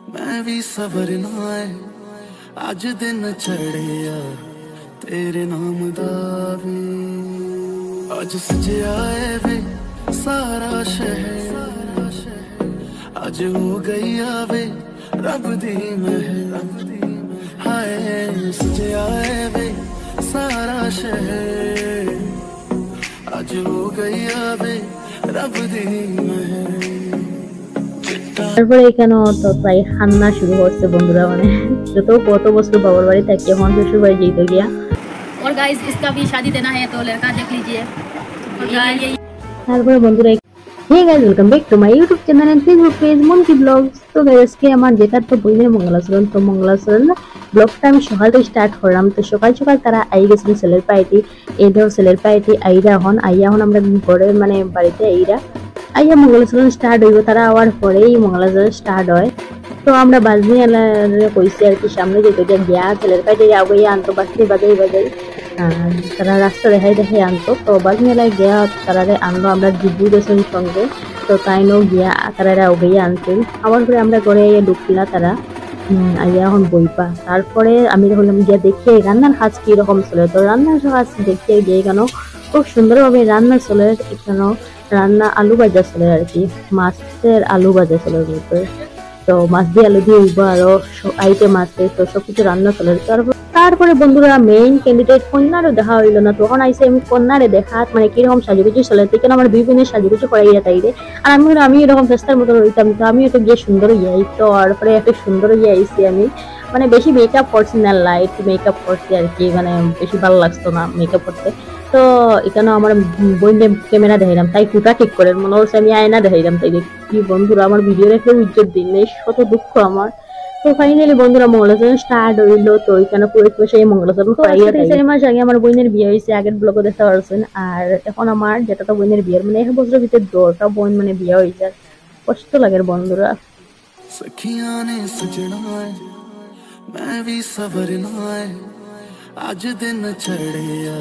मैं भी सवरना है अज दिन चढ़िया तेरे नाम दा वे अज सजया है वे सारा शहर अज हो गई आवे रब दी महर हाय सजया है वे सारा शहर अज हो गई आवे रब दी महर তারপরে এখানে তো প্রায় কান্না শুরু হচ্ছে বন্ধুরা, মানে যত কত বছর বাবার বাড়ি থাকি এখন শ্বশুর বাড়ি যেতে গিয়া। और गाइस इसका भी शादी देना है तो लड़का देख लीजिए। তারপরে বন্ধুরা hey guys welcome back to my YouTube channel and Facebook page মনকি ব্লগস। তো গাইস আজকে আমার জেঠার তো বইনের মঙ্গলাচরণ, তো মঙ্গলাচরণ ব্লগটা আমি সকাল থেকে স্টার্ট করলাম। তো সকাল সকাল তারা আই গেছিল ছেলের পাইটি, এই ধর ছেলের পাইটি আইরা এখন আমরা ঘরে মানে বাড়িতে আইয়া মঙ্গলাচরণ স্টার্ট হইব, তারা আওয়ার পরেই মঙ্গলাচরণ স্টার্ট হয়। তো আমরা বাজনি এলারে কইছি আর কি সামনে যেতে গিয়া ছেলের পাইটি আগে আনতো বাজনি বাজাই তারা রাস্তা দেখাই আনতো। তো বাজনি এলায় গিয়া তারারে আনলো, আমরা দিদি গেছেন সঙ্গে। তো তাইনও গিয়া তারা আগে আনছিল, আবার করে আমরা ঘরে আইয়া ঢুকলা তারা আইয়া এখন বইপা। তারপরে আমি যখন গিয়া দেখি রান্নার কাজ কিরকম চলে, তো রান্নার কাজ দেখিয়ে গিয়ে কেন খুব সুন্দরভাবে রান্না চলে। এখানেও রান্না আলু ভাজা চলে আর কি, মাছের আলু ভাজা চলে বলতে। তো মাছ দিয়ে আলু দিয়ে উঠবো আরো আইটেম আছে, তো সবকিছু রান্না চলে। তারপরে বন্ধুরা মেইন ক্যান্ডিডেট কন্যারও দেখা হইলো না, তখন আইসে আমি কন্যারে দেখাত মানে কিরকম সাজুগুজু চলে। তো আমার বিভিন্ন সাজুগুজু করাইয়া তাইরে আর আমি এরকম চেষ্টার মতো রইতাম। তো আমি একটু গিয়ে সুন্দর যাই, তো তারপরে একটু সুন্দর গিয়ে আইসি আমি, মানে বেশি মেকআপ করছি না, লাইট মেকআপ করছি আর কি, মানে বেশি ভালো লাগতো না মেকআপ করতে। তো এখানে আমার বইনে ক্যামেরা দেখাইলাম, তাই কুটা ঠিক করে মনে হচ্ছে আমি আয়না দেখাইলাম। তাই কি বন্ধুরা আমার ভিডিও রেখে ইজ্জত দিন নেই, শত দুঃখ আমার। তো ফাইনালি বন্ধুরা মঙ্গলাচরণ স্টার্ট হইলো। তো এখানে পুরো সেই মঙ্গলাচরণ 4 মাস আগে আমার বোনের বিয়ে হয়েছে, আগের ব্লগে দেখতে পারছেন। আর এখন আমার যেটা তো বোনের বিয়ের মানে 1 বছরের ভিতরে 2টা বোন মানে বিয়ে হয়ে যায়, কষ্ট লাগে বন্ধুরা। सखियां ने सजना है मैं भी सवरना है अज दिन चढ़िया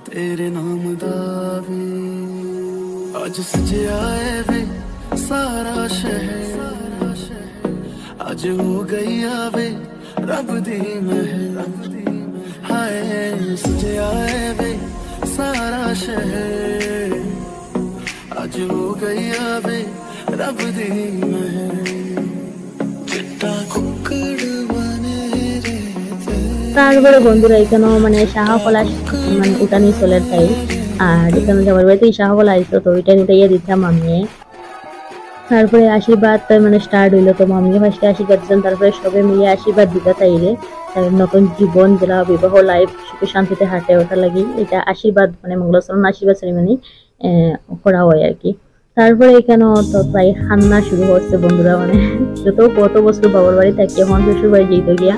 तेरे नाम दा वे अज सजया है वे सारा शहर अज हो गई आवे रब दी महर हाय सजया है वे सारा शहर अज हो गई आवे रब दी महर তারপরে বন্ধুরা এখানেও মানে শাহকলা মানে উঠানি চলে তাই। আর এখানে যাবার বাড়িতে শাহকলা আইসো, তো ওইটা উঠাইয়া দিতাম আমি। তারপরে আশীর্বাদ মানে স্টার্ট হইলো, তো মামি ফার্স্টে আশীর্বাদ দিতাম, তারপরে সবে মিলে আশীর্বাদ দিতা তাইরে নতুন জীবন যেটা বিবাহ লাইফ সুখে শান্তিতে হাঁটে ওটা লাগি এটা আশীর্বাদ মানে মঙ্গলাচরণ আশীর্বাদ সেরিমনি করা হয় আর কি। তারপরে এখানেও তো প্রায় কান্না শুরু হচ্ছে বন্ধুরা, মানে যত কত বছর বাবার বাড়ি থাকি এখন শ্বশুর বাড়ি যেতে গিয়া।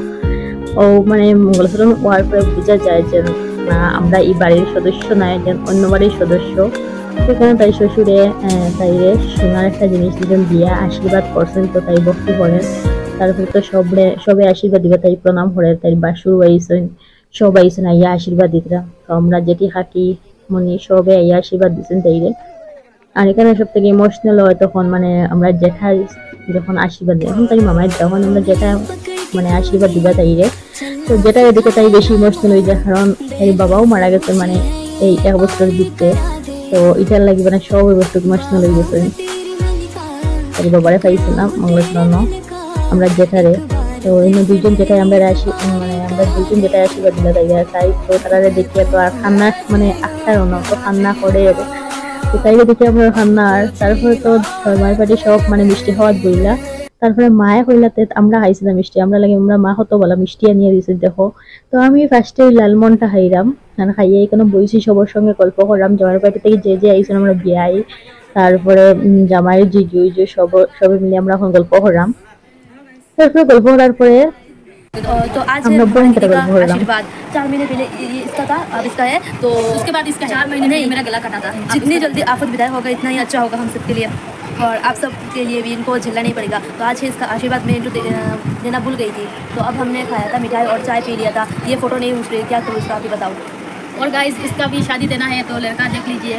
ও মানে মঙ্গলাচরণ হওয়ার পরে বোঝা যায় যে না আমরা এই বাড়ির সদস্য নয়, যে অন্য বাড়ির সদস্য। সেখানে তাই শ্বশুরে তাইরে সোনার একটা জিনিস দিলেন দিয়া আশীর্বাদ করছেন, তো তাই ভক্তি করেন। তারপরে তো সবে আশীর্বাদ দিবে, তাই প্রণাম করে তাই বাসুর আইসেন, সব আইসেন আইয়া আশীর্বাদ দিতরা। তো আমরা যেটি হাঁকি মনি সবে আইয়া আশীর্বাদ দিচ্ছেন তাইরে। আর এখানে সব থেকে ইমোশনাল হয় তখন মানে আমরা জেঠার যখন আশীর্বাদ দিই, এখন তাই মামায়ের তখন আমরা জেঠা মানে আশীর্বাদ দিবা তাইরে। তো যেটা এদিকে তাই বেশি ইমোশনাল হয়ে যায়, কারণ এই বাবাও মারা গেছে মানে এই 1 বছরের দিতে। তো এটার লাগি মানে সব একটু ইমোশনাল হয়ে গেছে। তাই বাবারে পাইছিলাম মঙ্গলাচরণ আমরা জেঠারে। তো অন্য 2জন জেঠাই আমরা মানে আমরা 2জন জেঠাই আশীর্বাদ দিলা তাই। তো তারা দেখি তো আর খান্না মানে আখটারও না, তো খান্না করে তো তাই দেখি আমরা খান্না। আর তারপরে তো মায়ের পাটি সব মানে মিষ্টি খাওয়াত বইলা। তারপরে মায়ে কইলাতে আমরা খাইছিলাম মিষ্টি, আমরা লাগে আমরা মা হতো বলা মিষ্টি আনিয়ে দিয়েছে দেখো। তো আমি ফার্স্টে লালমনটা খাইলাম, আর খাইয়ে এখানে বইছি সবার সঙ্গে গল্প করলাম। জামাইয়ের বাড়ি থেকে যে আইসেন আমরা বিয়াই, তারপরে জামাইয়ের জিজু সবে মিলে আমরা এখন গল্প করলাম। তারপরে গল্প করার পরে तो आज है आशीर्वाद 4 महीने पहले ये इसका था, अब इसका है। तो उसके बाद इसका 4 महीने नहीं मेरा गला कटा था। जितनी जल्दी आफत विदाई होगा इतना ही अच्छा होगा हम सबके लिए, और आप सब के लिए भी इनको झेलना नहीं पड़ेगा। तो आज है इसका आशीर्वाद मैं जो देना भूल गई थी, तो अब हमने खाया था मिठाई और चाय पी लिया था। ये फोटो नहीं उठ रही, क्या करूँ इसका आप ही बताओ। और गाइस इसका भी शादी देना है तो लड़का देख लीजिए।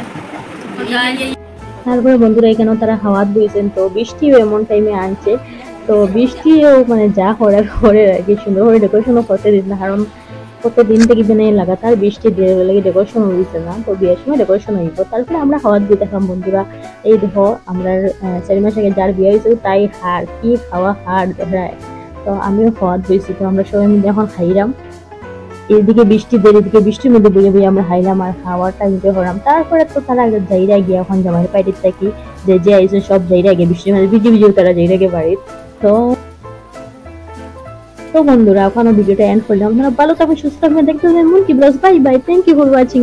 তারপরে বন্ধুরা এখানেও তারা হাওয়াত বইছেন, তো বৃষ্টিও এমন টাইমে আনছে। তো বৃষ্টিও মানে যা করে আর কি, সুন্দর করে ডেকোরেশনও করতে দিন না, কারণ কতদিন থেকে দিনে লাগাতার বৃষ্টি দিয়ে লাগে ডেকোরেশন হয়েছে না, তো বিয়ের সময় ডেকোরেশন হইব। তারপরে আমরা খাওয়া দিয়ে দেখলাম বন্ধুরা, এই দেখো আমরা 4 মাস আগে যার বিয়ে হয়েছে তাই হার কি খাওয়া হার দেখায়। তো আমিও খাওয়া দিয়েছি, তো আমরা সবাই মিলে এখন খাইলাম। এদিকে বৃষ্টি দের, এদিকে বৃষ্টির মধ্যে বইয়ে বইয়ে আমরা খাইলাম আর খাওয়াটা এনজয় করলাম। তারপরে তো তারা যাইরা গিয়ে এখন জামাই পাইতে থাকি, যে আইসে সব যাইরা গিয়ে বৃষ্টির মধ্যে ভিজে ভিজেও তারা যাইরা গিয়ে বাড়ির। তো তো বন্ধুরা ওখানে ভিডিওটা এন্ড করলাম। আপনারা ভালো থাকবেন, সুস্থ থাকবেন, দেখতে থাকবেন মন কি blogs. Bye bye, thank you for watching.